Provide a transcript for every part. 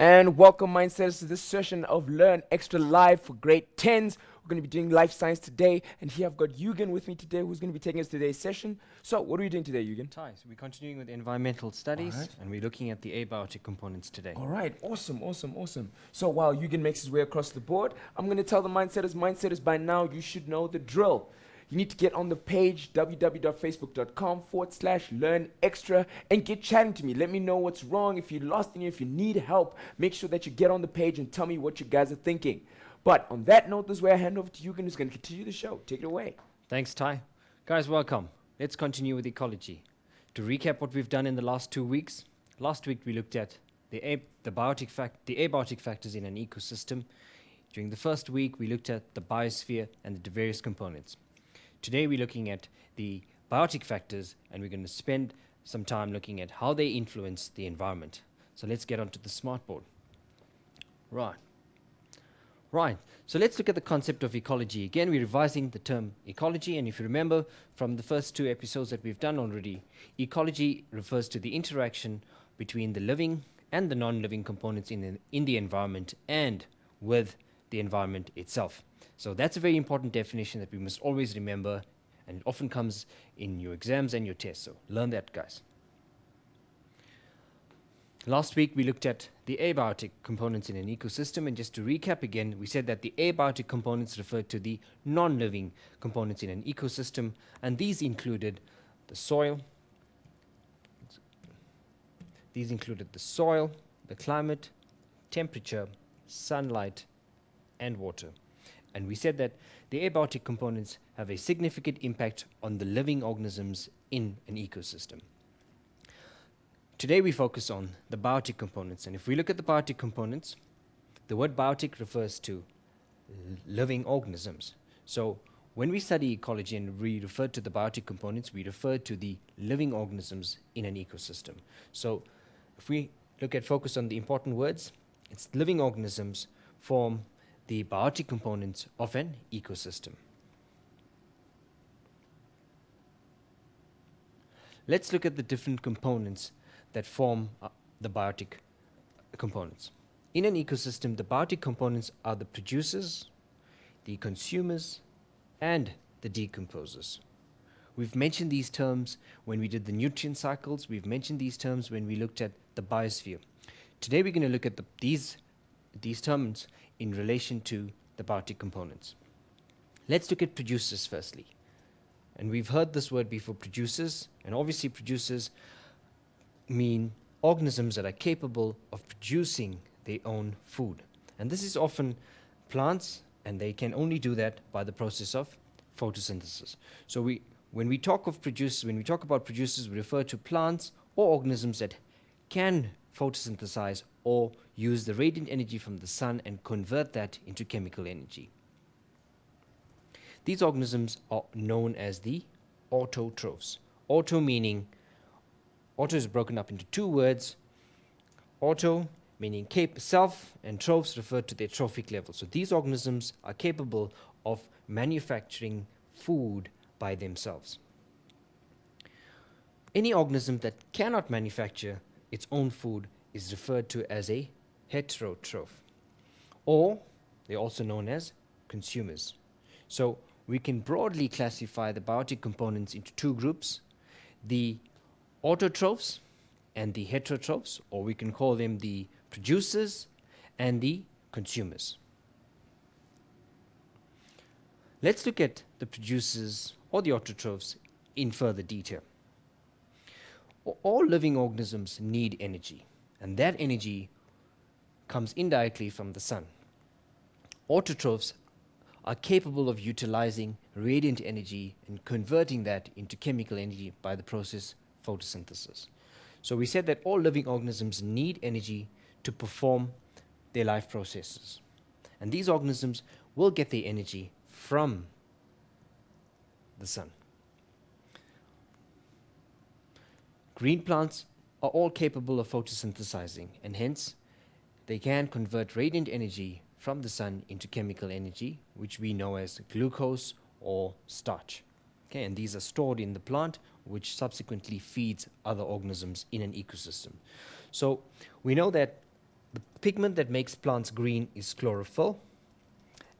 And welcome, Mindsetters, to this session of Learn Extra Live for grade 10s. We're going to be doing life science today, and here I've got Eugen with me today, who's going to be taking us today's session. So, what are we doing today, Eugen? So we're continuing with environmental studies, Alright. and we're looking at the abiotic components today. All right, awesome. So, while Eugen makes his way across the board, I'm going to tell the Mindsetters by now, you should know the drill. You need to get on the page www.facebook.com/learn extra and get chatting to me. Let me know what's wrong. If you're lost and if you need help, make sure that you get on the page and tell me what you guys are thinking. But on that note, this is where I hand over to Eugen, who's going to continue the show. Take it away. Thanks, Ty. Guys, welcome. Let's continue with ecology. To recap what we've done in the last 2 weeks, last week we looked at the abiotic factors in an ecosystem. During the first week, we looked at the biosphere and the various components. Today we're looking at the biotic factors, and we're going to spend some time looking at how they influence the environment. So let's get onto the smartboard. Right, so let's look at the concept of ecology. Again, we're revising the term ecology, and if you remember from the first 2 episodes that we've done already, ecology refers to the interaction between the living and the non-living components in the environment and with the environment itself. So that's a very important definition that we must always remember, and it often comes in your exams and your tests, so learn that, guys. Last week, we looked at the abiotic components in an ecosystem, and just to recap again, we said that the abiotic components refer to the non-living components in an ecosystem, and these included the soil, the climate, temperature, sunlight, and water. And we said that the abiotic components have a significant impact on the living organisms in an ecosystem. Today we focus on the biotic components, and if we look at the biotic components, the word biotic refers to living organisms. So when we study ecology and we refer to the biotic components, we refer to the living organisms in an ecosystem. So if we focus on the important words, it's living organisms form the biotic components of an ecosystem. Let's look at the different components that form the biotic components. In an ecosystem, the biotic components are the producers, the consumers, and the decomposers. We've mentioned these terms when we did the nutrient cycles. We've mentioned these terms when we looked at the biosphere. Today we're going to look at these terms in relation to the biotic components. Let's look at producers firstly. And we've heard this word before, producers, and obviously producers mean organisms that are capable of producing their own food. And this is often plants, and they can only do that by the process of photosynthesis. So when we talk about producers, we refer to plants or organisms that can photosynthesize or use the radiant energy from the sun and convert that into chemical energy. These organisms are known as the autotrophs. Auto is broken up into 2 words. Auto meaning self, and trophs refer to their trophic level. So these organisms are capable of manufacturing food by themselves. Any organism that cannot manufacture its own food is referred to as a heterotroph, or they're also known as consumers. So we can broadly classify the biotic components into 2 groups, the autotrophs and the heterotrophs, or we can call them the producers and the consumers. Let's look at the producers or the autotrophs in further detail. All living organisms need energy, and that energy comes indirectly from the sun. Autotrophs are capable of utilizing radiant energy and converting that into chemical energy by the process photosynthesis. So we said that all living organisms need energy to perform their life processes. And these organisms will get their energy from the sun. Green plants are all capable of photosynthesizing, and hence they can convert radiant energy from the sun into chemical energy, which we know as glucose or starch. Okay, and these are stored in the plant, which subsequently feeds other organisms in an ecosystem. So we know that The pigment that makes plants green is chlorophyll,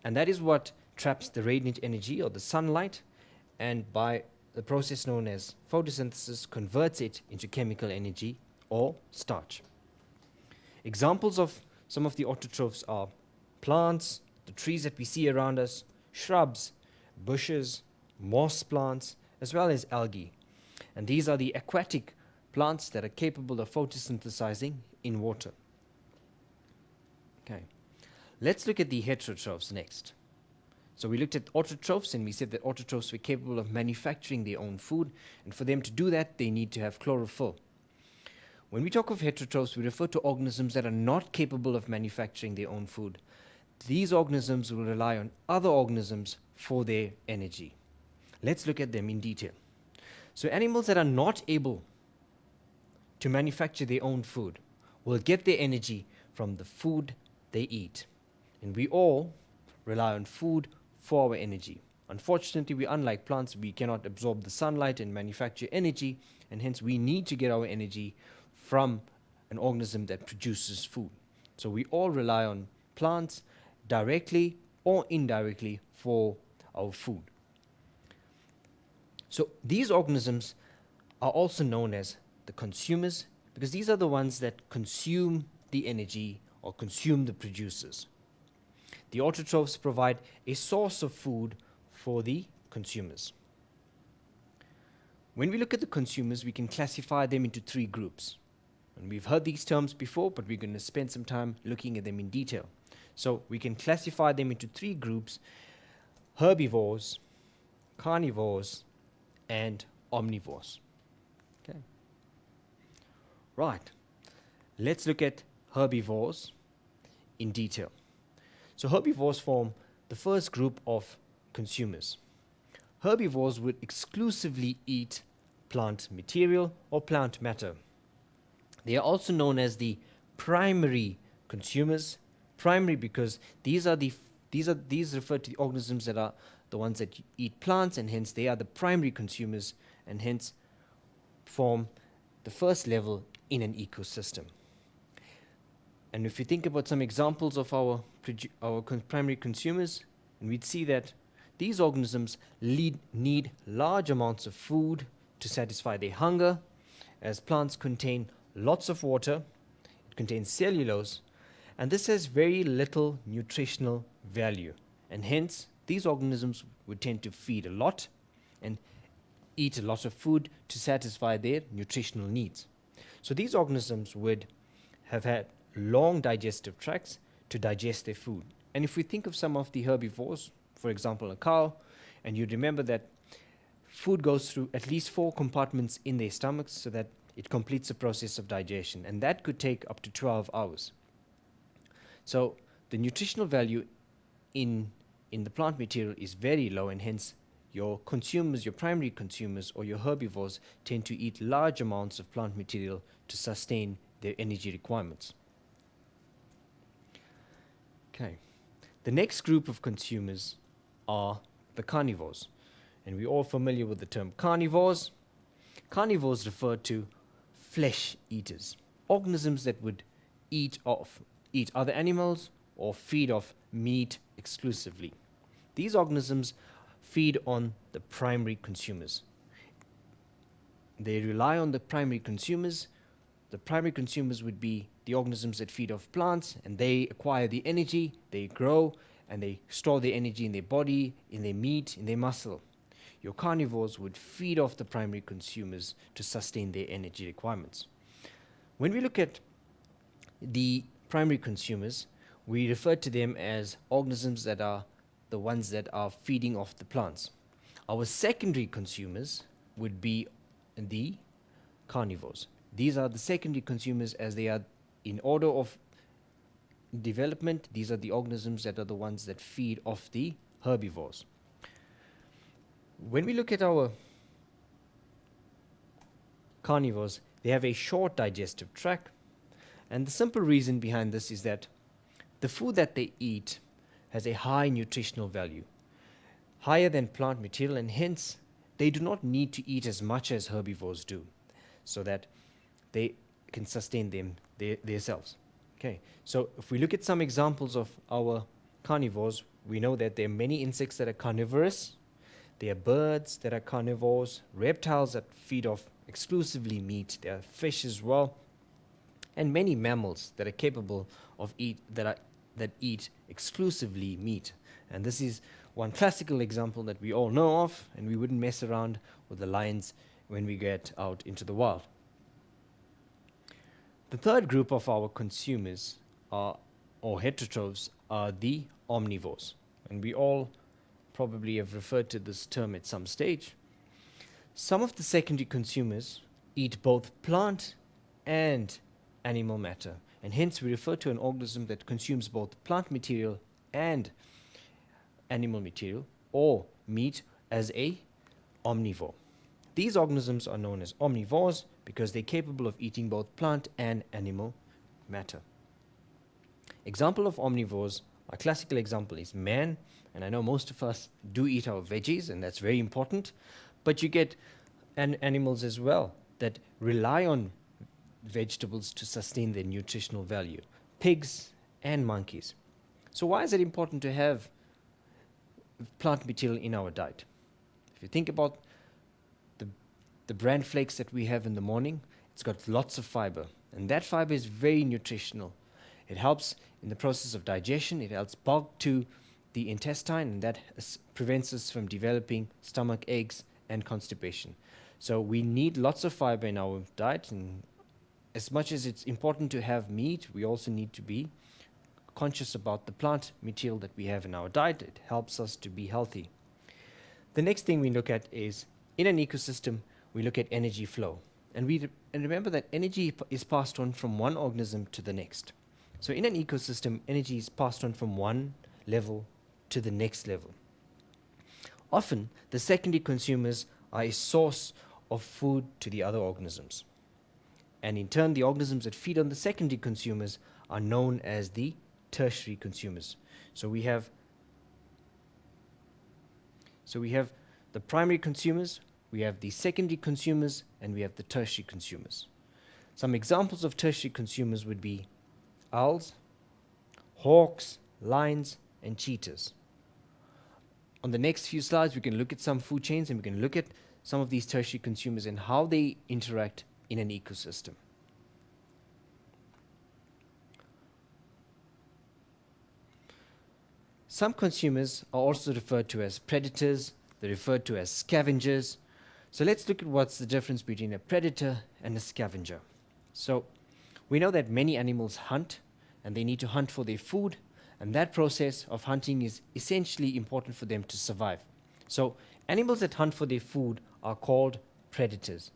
and that is what traps the radiant energy or the sunlight, and by the process known as photosynthesis converts it into chemical energy or starch. Examples of some of the autotrophs are plants, the trees that we see around us, shrubs, bushes, moss plants, as well as algae. And these are the aquatic plants that are capable of photosynthesizing in water. Okay, let's look at the heterotrophs next. So we looked at autotrophs and we said that autotrophs were capable of manufacturing their own food, and for them to do that, they need to have chlorophyll. When we talk of heterotrophs, we refer to organisms that are not capable of manufacturing their own food. These organisms will rely on other organisms for their energy. Let's look at them in detail. So animals that are not able to manufacture their own food will get their energy from the food they eat. And we all rely on food for our energy. Unfortunately, we unlike plants, we cannot absorb the sunlight and manufacture energy, and hence we need to get our energy from an organism that produces food. So we all rely on plants directly or indirectly for our food. So these organisms are also known as the consumers, because these are the ones that consume the energy or consume the producers. The autotrophs provide a source of food for the consumers. When we look at the consumers, we can classify them into three groups. And we've heard these terms before, but we're going to spend some time looking at them in detail. So we can classify them into three groups: herbivores, carnivores, and omnivores. Okay. Right. Let's look at herbivores in detail. So herbivores form the first group of consumers. Herbivores would exclusively eat plant material or plant matter. They are also known as the primary consumers. Primary because these refer to the organisms that are the ones that eat plants, and hence they are the primary consumers, and hence form the first level in an ecosystem. And if you think about some examples of our primary consumers, and we'd see that these organisms need large amounts of food to satisfy their hunger, as plants contain lots of water, it contains cellulose, and this has very little nutritional value. And hence, these organisms would tend to feed a lot and eat a lot of food to satisfy their nutritional needs. So these organisms would have had long digestive tracts to digest their food. And if we think of some of the herbivores, for example, a cow, and you remember that food goes through at least 4 compartments in their stomachs so that it completes the process of digestion, and that could take up to 12 hours. So the nutritional value in the plant material is very low, and hence your consumers, your primary consumers or your herbivores tend to eat large amounts of plant material to sustain their energy requirements. Okay. The next group of consumers are the carnivores, and we're all familiar with the term carnivores. Carnivores refer to flesh eaters, organisms that would eat other animals or feed off meat exclusively. These organisms feed on the primary consumers. They rely on the primary consumers. The primary consumers would be the organisms that feed off plants, and they acquire the energy, they grow, and they store their energy in their body, in their meat, in their muscle. Your carnivores would feed off the primary consumers to sustain their energy requirements. When we look at the primary consumers, we refer to them as organisms that are the ones that are feeding off the plants. Our secondary consumers would be the carnivores. These are the secondary consumers, as they are in order of development. These are the organisms that are the ones that feed off the herbivores. When we look at our carnivores, they have a short digestive tract, and the simple reason behind this is that the food that they eat has a high nutritional value, higher than plant material, and hence they do not need to eat as much as herbivores do, so that they can sustain themselves. Okay, so if we look at some examples of our carnivores, we know that there are many insects that are carnivorous, there are birds that are carnivores, reptiles that feed off exclusively meat, there are fish as well, and many mammals that are capable of that eat exclusively meat. And this is one classical example that we all know of, and we wouldn't mess around with the lions when we get out into the wild. The third group of our consumers are, or heterotrophs, are the omnivores. And we all probably have referred to this term at some stage. Some of the secondary consumers eat both plant and animal matter, and hence we refer to an organism that consumes both plant material and animal material or meat as a omnivore. These organisms are known as omnivores because they're capable of eating both plant and animal matter. Example of omnivores, a classical example is man, and I know most of us do eat our veggies, and that's very important, but you get animals as well that rely on vegetables to sustain their nutritional value, pigs and monkeys. So why is it important to have plant material in our diet? If you think about the bran flakes that we have in the morning, it's got lots of fiber, and that fiber is very nutritional. It helps in the process of digestion, it helps bulk to the intestine, and that prevents us from developing stomach aches and constipation. So we need lots of fiber in our diet, and as much as it's important to have meat, we also need to be conscious about the plant material that we have in our diet. It helps us to be healthy. The next thing we look at is, in an ecosystem, we look at energy flow. And remember that energy is passed on from one organism to the next. So in an ecosystem, energy is passed on from one level to the next level. Often, the secondary consumers are a source of food to the other organisms. And in turn, the organisms that feed on the secondary consumers are known as the tertiary consumers. So we have the primary consumers, we have the secondary consumers, and we have the tertiary consumers. Some examples of tertiary consumers would be owls, hawks, lions, and cheetahs. On the next few slides, we can look at some food chains, and we can look at some of these tertiary consumers and how they interact in an ecosystem. Some consumers are also referred to as predators, they're referred to as scavengers. So let's look at what's the difference between a predator and a scavenger. So we know that many animals hunt, and they need to hunt for their food, and that process of hunting is essentially important for them to survive. So animals that hunt for their food are called predators.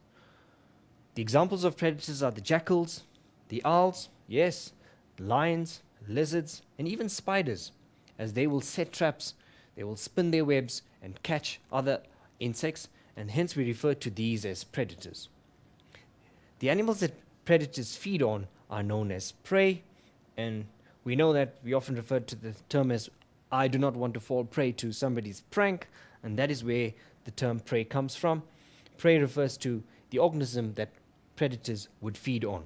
The examples of predators are the jackals, the owls, yes, lions, lizards, and even spiders, as they will set traps, they will spin their webs and catch other insects, and hence we refer to these as predators. The animals that predators feed on are known as prey, and we know that we often refer to the term as I do not want to fall prey to somebody's prank, and that is where the term prey comes from. Prey refers to the organism that predators would feed on.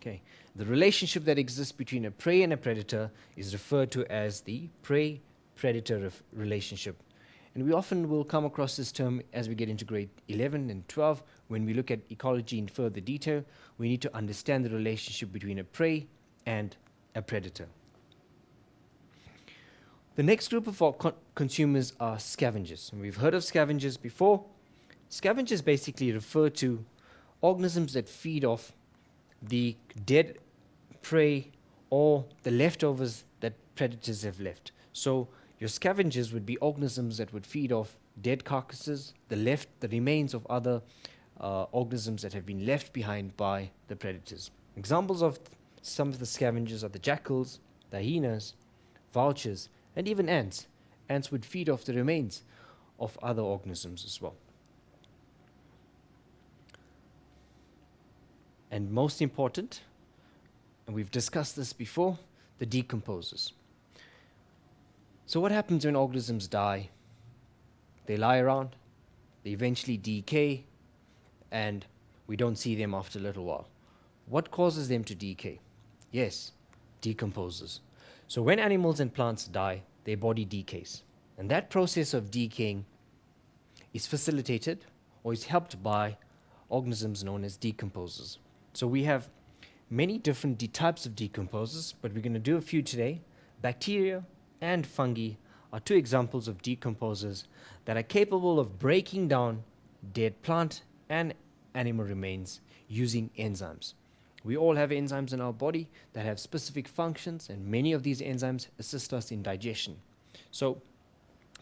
Okay. The relationship that exists between a prey and a predator is referred to as the prey-predator relationship. And we often will come across this term as we get into grade 11 and 12. When we look at ecology in further detail, we need to understand the relationship between a prey and a predator. The next group of consumers are scavengers. And we've heard of scavengers before. Scavengers basically refer to organisms that feed off the dead prey or the leftovers that predators have left. So your scavengers would be organisms that would feed off dead carcasses, the remains of other organisms that have been left behind by the predators. Examples of some of the scavengers are the jackals, the hyenas, vultures, and even ants. Ants would feed off the remains of other organisms as well. And most important, and we've discussed this before, the decomposers. So what happens when organisms die? They lie around, they eventually decay, and we don't see them after a little while. What causes them to decay? Yes, decomposes. So when animals and plants die, their body decays. And that process of decaying is facilitated or is helped by organisms known as decomposers. So we have many different types of decomposers, but we're going to do a few today. Bacteria and fungi are two examples of decomposers that are capable of breaking down dead plant and animal remains using enzymes. We all have enzymes in our body that have specific functions, and many of these enzymes assist us in digestion. So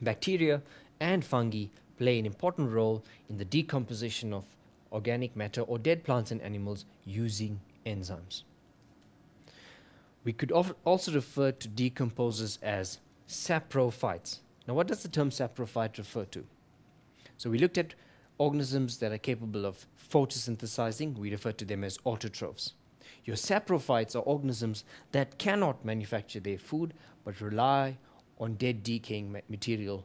bacteria and fungi play an important role in the decomposition of organic matter or dead plants and animals using enzymes. We could also refer to decomposers as saprophytes. Now, what does the term saprophyte refer to? So we looked at organisms that are capable of photosynthesizing. We refer to them as autotrophs. Your saprophytes are organisms that cannot manufacture their food but rely on dead decaying material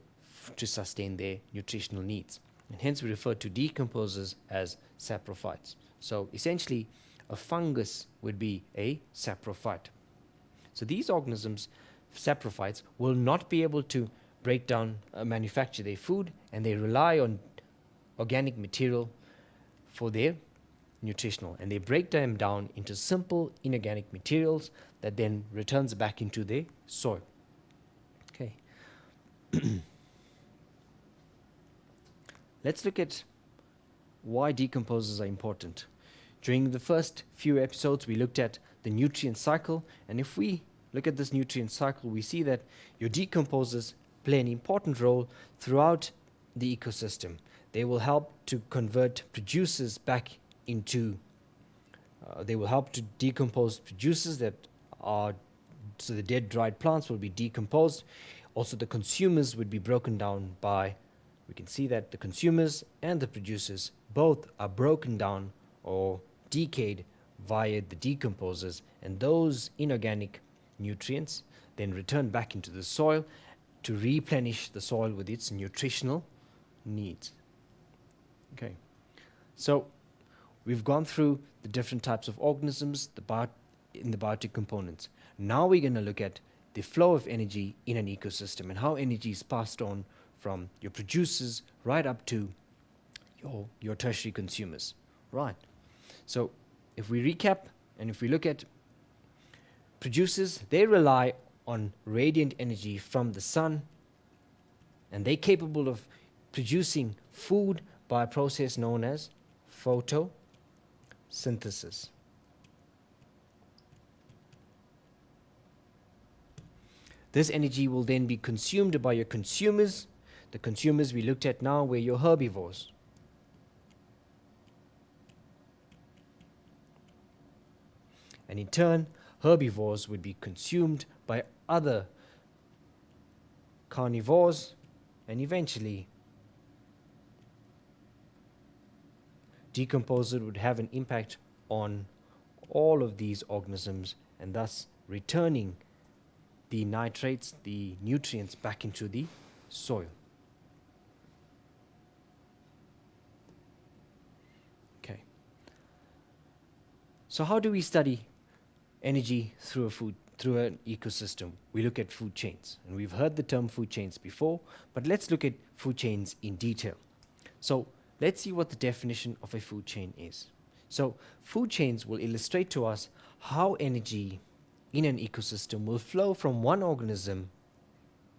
to sustain their nutritional needs. And hence we refer to decomposers as saprophytes. So essentially, a fungus would be a saprophyte. So these organisms, saprophytes, will not be able to break down, manufacture their food, and they rely on organic material for their nutritional, and they break them down into simple inorganic materials that then returns back into the soil. Okay. Let's look at why decomposers are important. During the first few episodes, we looked at the nutrient cycle, and if we look at this nutrient cycle, we see that your decomposers play an important role throughout the ecosystem. They will help to convert producers back into, they will help to decompose producers that are, so the dead dried plants will be decomposed. Also the consumers would be broken down by, we can see that the consumers and the producers both are broken down or decayed via the decomposers, and those inorganic nutrients then return back into the soil to replenish the soil with its nutritional needs. Okay, so we've gone through the different types of organisms in the biotic components. Now we're going to look at the flow of energy in an ecosystem and how energy is passed on from your producers right up to your tertiary consumers. Right. So if we recap and if we look at producers, they rely on radiant energy from the sun, and they're capable of producing food by a process known as photosynthesis. This energy will then be consumed by your consumers. The consumers we looked at now were your herbivores. And in turn, herbivores would be consumed by other carnivores, and eventually decomposer would have an impact on all of these organisms, and thus returning the nitrates, the nutrients, back into the soil. Okay. So how do we study energy through an ecosystem? We look at food chains, and we've heard the term food chains before, but let's look at food chains in detail. So let's see what the definition of a food chain is. So food chains will illustrate to us how energy in an ecosystem will flow from one organism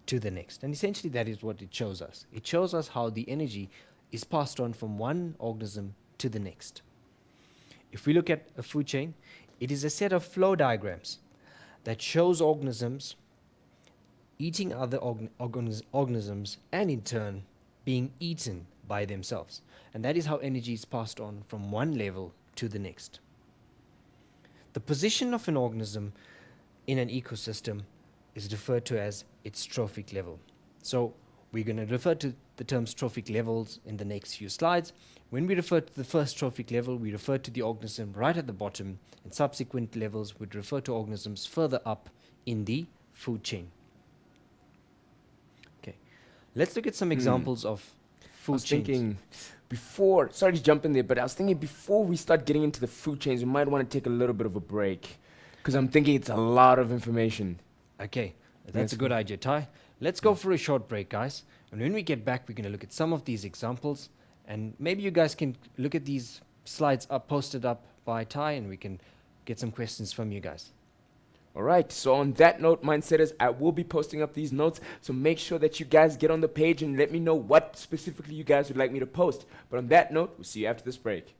to the next. And essentially that is what it shows us. It shows us how the energy is passed on from one organism to the next. If we look at a food chain, it is a set of flow diagrams that shows organisms eating other organisms and in turn being eaten by themselves. And that is how energy is passed on from one level to the next. The position of an organism in an ecosystem is referred to as its trophic level. So we're going to refer to the terms trophic levels in the next few slides. When we refer to the first trophic level, we refer to the organism right at the bottom, and subsequent levels would refer to organisms further up in the food chain. Okay, let's look at some examples of food chains. Thinking before, sorry to jump in there, but I was thinking before we start getting into the food chains, we might want to take a little bit of a break. Because I'm thinking it's a lot of information. Okay, that's Yes. a good idea, Ty. Let's go for a short break, guys. And when we get back, we're going to look at some of these examples. And maybe you guys can look at these slides posted up by Ty, and we can get some questions from you guys. All right, so on that note, Mindsetters, I will be posting up these notes, so make sure that you guys get on the page and let me know what specifically you guys would like me to post. But on that note, we'll see you after this break.